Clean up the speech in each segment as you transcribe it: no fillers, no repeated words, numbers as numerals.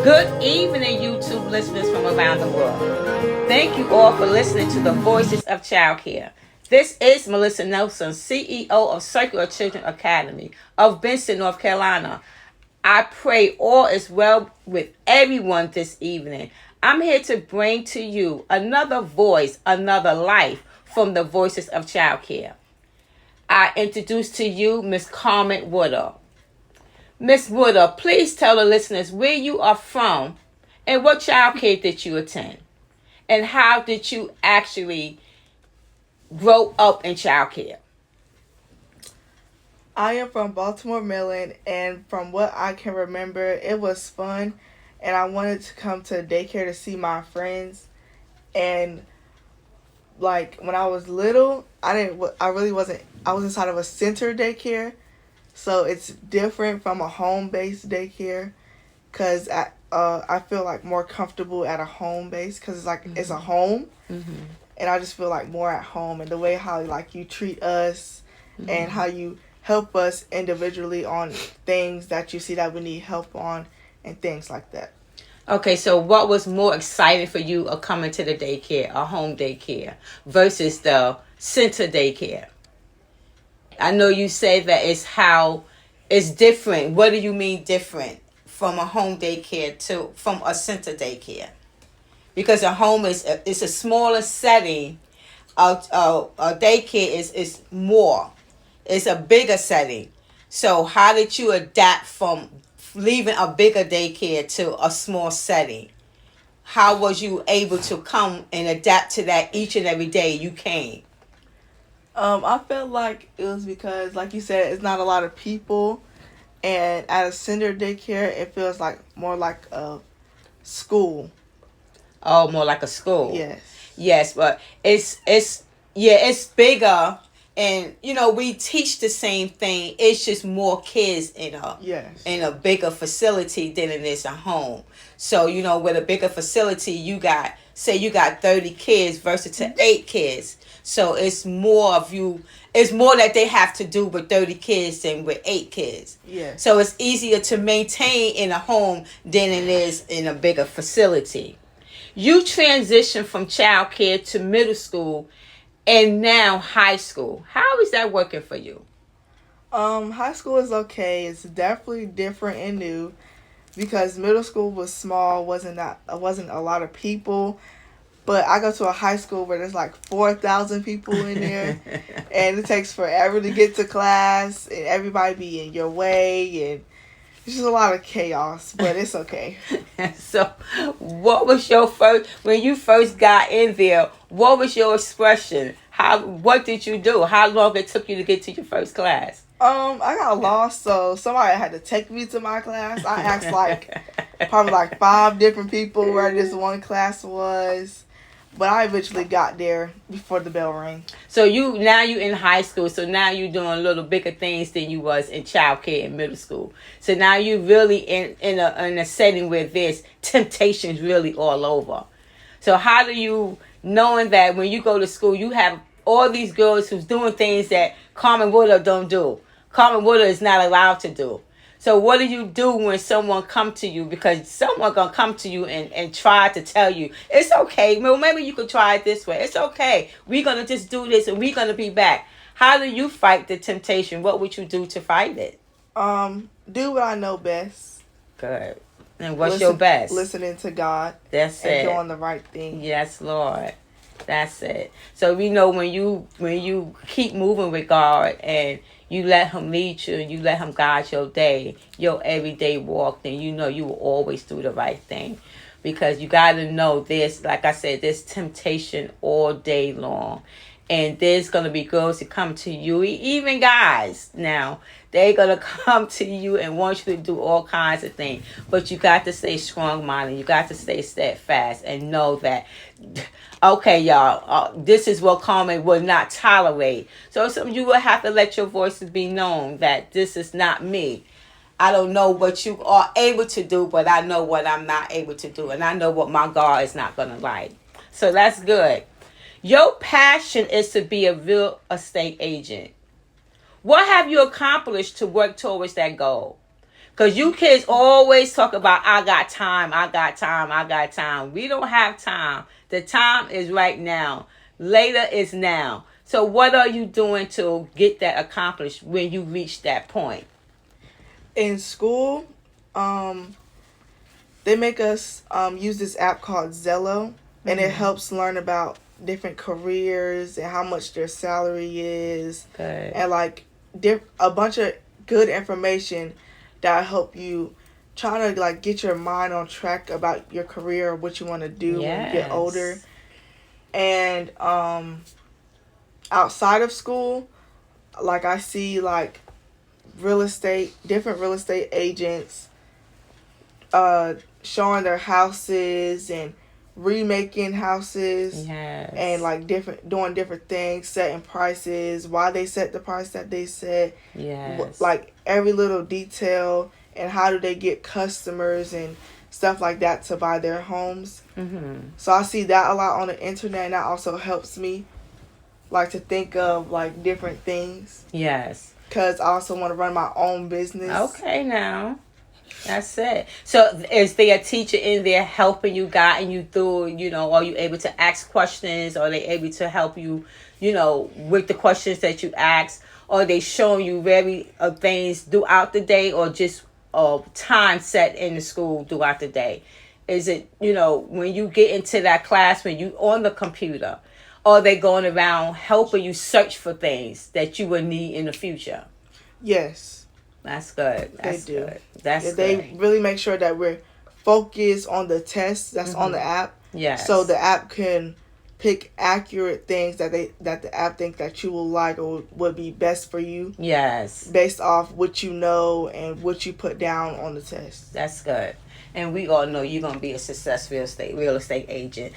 Good evening, YouTube listeners from around the world. Thank you all for listening to the Voices of Childcare. This is Melissa Nelson, CEO of Circular Children Academy of Benson, North Carolina. I pray all is well with everyone this evening. I'm here to bring to you another voice, another life from the Voices of Childcare. I introduce to you Miss Carmen Woodall. Miss Woodall, please tell the listeners where you are from and what childcare did you attend, and how did you actually grow up in childcare? I am from Baltimore, Maryland, and from what I can remember, it was fun, and I wanted to come to daycare to see my friends. And like when I was little, I was inside of a center daycare, so it's different from a home-based daycare, cause I feel like more comfortable at a home base, cause it's like it's a home, and I just feel like more at home, and the way how like you treat us, and how you help us individually on things that you see that we need help on, and things like that. Okay, so what was more exciting for you of coming to the daycare, a home daycare, versus the center daycare? I know you say that it's different. What do you mean different from a home daycare to from a center daycare? Because a home is a smaller setting. A daycare is more. It's a bigger setting. So how did you adapt from leaving a bigger daycare to a small setting? How was you able to come and adapt to that each and every day you came? I felt like it was because, like you said, it's not a lot of people, and at a center daycare, it feels like more like a school. Oh, more like a school. Yes. Yes, but it's bigger, and we teach the same thing. It's just more kids in a bigger facility than it is a home. So with a bigger facility, you got 30 kids versus to 8 kids. So it's more of you. It's more that they have to do with 30 kids than with 8 kids. Yes. So it's easier to maintain in a home than it is in a bigger facility. You transitioned from childcare to middle school and now high school. How is that working for you? High school is okay. It's definitely different and new because middle school was small, wasn't a lot of people. But I go to a high school where there's like 4,000 people in there, and it takes forever to get to class, and everybody be in your way, and it's just a lot of chaos, but it's okay. So, what was your when you first got in there? What was your expression? What did you do? How long it took you to get to your first class? I got lost, so somebody had to take me to my class. I asked probably 5 different people where this one class was. But I eventually got there before the bell rang. So you in high school. So now you're doing a little bigger things than you was in childcare in middle school. So now you really in a setting where there's temptations really all over. So how do you, knowing that when you go to school, you have all these girls who's doing things that Carmen Woodall don't do. Carmen Woodall is not allowed to do. So what do you do when someone come to you? Because someone going to come to you and try to tell you, it's okay. Well, maybe you could try it this way. It's okay. We're going to just do this and we're going to be back. How do you fight the temptation? What would you do to fight it? Do what I know best. Good. And what's your best? Listening to God. That's it. And doing the right thing. Yes, Lord. That's it. So we know when you keep moving with God and you let him lead you and you let him guide your day, your everyday walk, then you know you will always do the right thing. Because you got to know this, like I said, there's temptation all day long. And there's going to be girls that come to you, even guys now. They're going to come to you and want you to do all kinds of things. But you got to stay strong-minded. You got to stay steadfast and know that, okay, y'all, this is what Carmen will not tolerate. So you will have to let your voices be known that this is not me. I don't know what you are able to do, but I know what I'm not able to do. And I know what my God is not going to like. So that's good. Your passion is to be a real estate agent. What have you accomplished to work towards that goal? Because you kids always talk about, I got time, I got time, I got time. We don't have time. The time is right now. Later is now. So what are you doing to get that accomplished when you reach that point? In school, they make us use this app called Zello, and it helps learn about different careers and how much their salary is, Good. and like a bunch of good information that help you try to like get your mind on track about your career or what you want to do when you get older. And outside of school, like I see like different real estate agents showing their houses and remaking houses, and like doing different things, setting prices, why they set the price that they set, like every little detail, and how do they get customers and stuff like that to buy their homes. So I see that a lot on the internet, and that also helps me like to think of like different things, because I also want to run my own business. Okay, now that's it. So is there a teacher in there helping you, guiding you through, are you able to ask questions? Are they able to help you, with the questions that you ask? Or are they showing you very things throughout the day, or just time set in the school throughout the day? Is it, when you get into that class, when you on the computer, are they going around helping you search for things that you will need in the future? Yes. That's good. That's they do. Good. That's good. They really make sure that we're focused on the test that's on the app. Yes. So the app can pick accurate things that the app think that you will like or would be best for you. Yes. Based off what you know and what you put down on the test. That's good. And we all know you're gonna be a successful real estate agent.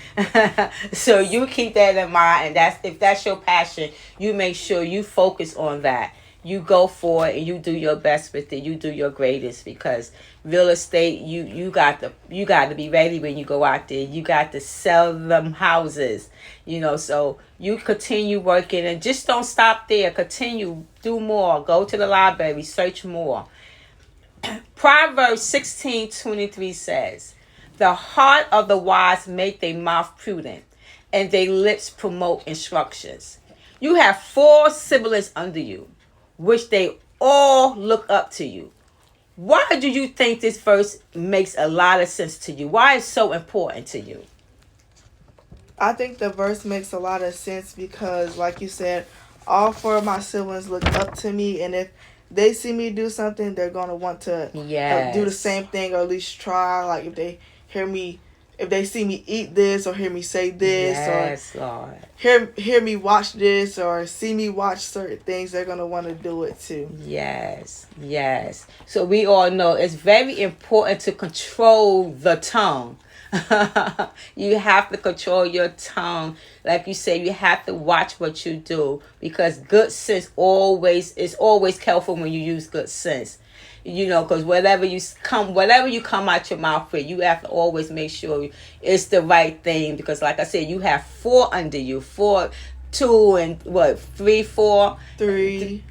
So you keep that in mind, and if that's your passion, you make sure you focus on that. You go for it and you do your best with it. You do your greatest, because real estate, you got to be ready when you go out there. You got to sell them houses, so you continue working and just don't stop there. Continue, do more, go to the library, search more. Proverbs 16:23 says, the heart of the wise make their mouth prudent, and their lips promote instructions. You have 4 siblings under you, which they all look up to you. Why do you think this verse makes a lot of sense to you? Why is it so important to you? I think the verse makes a lot of sense because, like you said, all 4 of my siblings look up to me, and if they see me do something, they're going to want to do the same thing, or at least try. Like if they see me eat this, or hear me say this, or Lord. hear me watch this, or see me watch certain things, they're going to want to do it too. Yes. So we all know it's very important to control the tongue. You have to control your tongue. Like you say, you have to watch what you do, because good sense is always careful when you use good sense. Because whatever you come out your mouth with, you have to always make sure it's the right thing. Because like I said, you have 4 under you, 4, 2, and 3, 4, 3,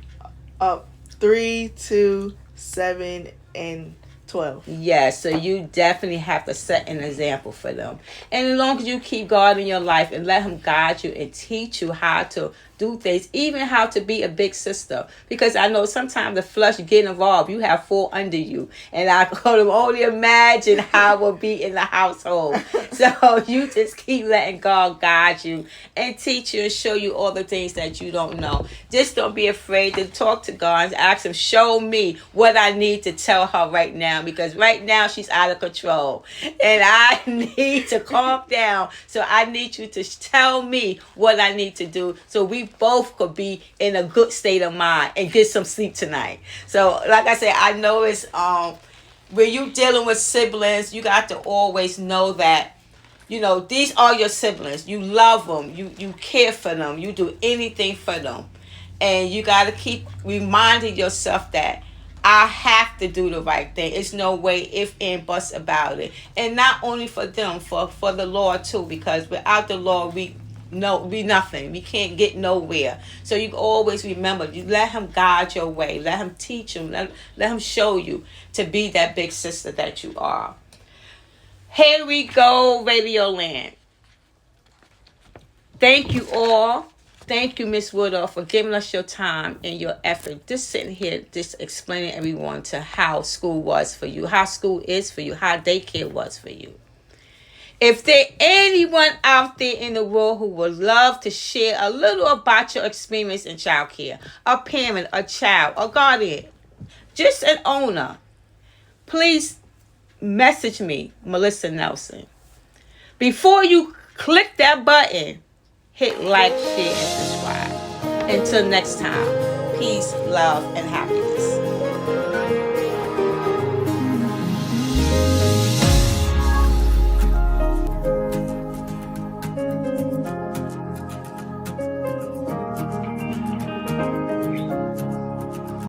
3, 2, 7, and 12. Yeah, so you definitely have to set an example for them. And as long as you keep God in your life and let him guide you and teach you how to do things, even how to be a big sister. Because I know sometimes the flesh get involved. You have 4 under you. And I could only imagine how it will be in the household. So you just keep letting God guide you and teach you and show you all the things that you don't know. Just don't be afraid to talk to God and ask him, show me what I need to tell her right now. Because right now she's out of control. And I need to calm down. So I need you to tell me what I need to do, so we both could be in a good state of mind and get some sleep tonight. So like I said, I know it's when you dealing with siblings, you got to always know that these are your siblings. You love them, you care for them, you do anything for them, and you got to keep reminding yourself that I have to do the right thing. It's no way if and buts about it. And not only for them, for the Lord too, because without the Lord, be nothing. We can't get nowhere. So you always remember, you let him guide your way. Let him teach you. Let him show you to be that big sister that you are. Here we go, Radio Land. Thank you all. Thank you, Miss Woodall, for giving us your time and your effort. Just sitting here, just explaining everyone to how school was for you, how school is for you, how daycare was for you. If there anyone out there in the world who would love to share a little about your experience in child care, a parent, a child, a guardian, just an owner, please message me, Melissa Nelson. Before you click that button, hit like, share, and subscribe. Until next time, peace, love, and happiness.